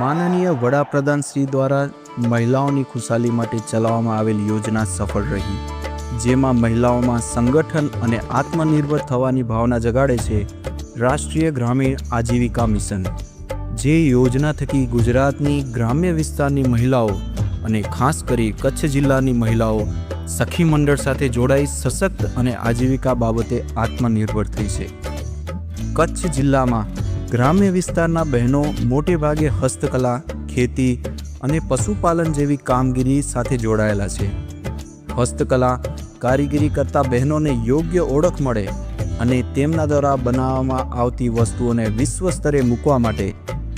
માનનીય વડાપ્રધાન શ્રી દ્વારા મહિલાઓની ખુશાલી માટે ચલાવવામાં આવેલ યોજના સફળ રહી, જેમાં મહિલાઓમાં સંગઠન અને આત્મનિર્ભર થવાની ભાવના જગાડે છે રાષ્ટ્રીય ગ્રામીણ આજીવિકા મિશન। જે યોજના થકી ગુજરાતની ગ્રામ્ય વિસ્તારની મહિલાઓ અને ખાસ કરી કચ્છ જિલ્લાની મહિલાઓ સખી મંડળ સાથે જોડાઈ સશક્ત અને આજીવિકા બાબતે આત્મનિર્ભર થઈ છે। કચ્છ જિલ્લામાં ગ્રામ્ય વિસ્તારના બહેનો મોટે ભાગે હસ્તકલા, ખેતી અને પશુપાલન જેવી કામગીરી સાથે જોડાયેલા છે। હસ્તકલા કારીગરી કરતા બહેનોને યોગ્ય ઓળખ મળે અને તેમના દ્વારા બનાવવામાં આવતી વસ્તુઓને વિશ્વ સ્તરે મૂકવા માટે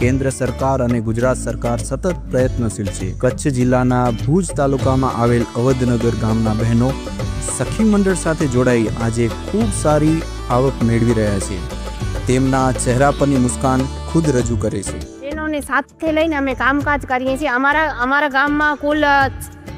કેન્દ્ર સરકાર અને ગુજરાત સરકાર સતત પ્રયત્નશીલ છે। કચ્છ જિલ્લાના ભુજ તાલુકામાં આવેલ અવધનગર ગામના બહેનો સખી મંડળ સાથે જોડાઈ આજે ખૂબ સારી આવક મેળવી રહ્યા છે। તેમના ચહેરા પરની મુસ્કાન ખુદ રજૂ કરે છે। બહેનોને સાથે લઈને અમે કામકાજ કરીએ છીએ। અમારા ગામમાં કુલ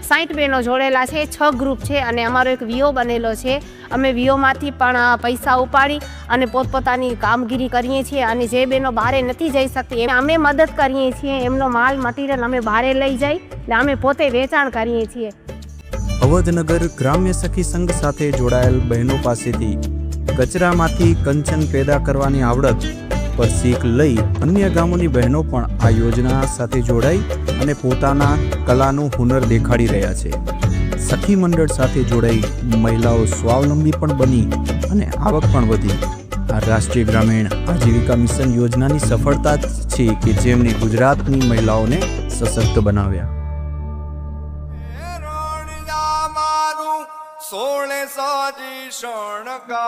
60 બહેનો જોડેલા છે, 6 ગ્રુપ છે અને અમારો એક વીઓ બનેલો છે। અમે વીઓમાંથી પણ પૈસા ઉપાડી અને પોતપોતાની કામગીરી કરીએ છીએ અને જે બહેનો બહાર નથી જઈ શકતી અમે મદદ કરીએ છીએ। એમનો માલ મટીરિયલ અમે બહાર લઈ જઈ એટલે અમે પોતે વેચાણ કરીએ છીએ। અવધનગર ગ્રામ્ય સખી સંઘ સાથે જોડાયેલ બહેનો પાસેથી કચરામાંથી કંચન પેદા કરવાની આવડત પર શીખ લઈ અન્ય ગામોની બહેનો પણ આ યોજના સાથે જોડાઈ અને પોતાના કલાનું હુનર દેખાડી રહ્યા છે। સખી મંડળ સાથે જોડાઈ મહિલાઓ સ્વાવલંબી પણ બની અને આવક પણ વધી। આ રાષ્ટ્રીય ગ્રામીણ આજીવિકા મિશન યોજનાની સફળતા છે કે જેમણે ગુજરાતની મહિલાઓને સશક્ત બનાવ્યા। 16 સાજી શણગાર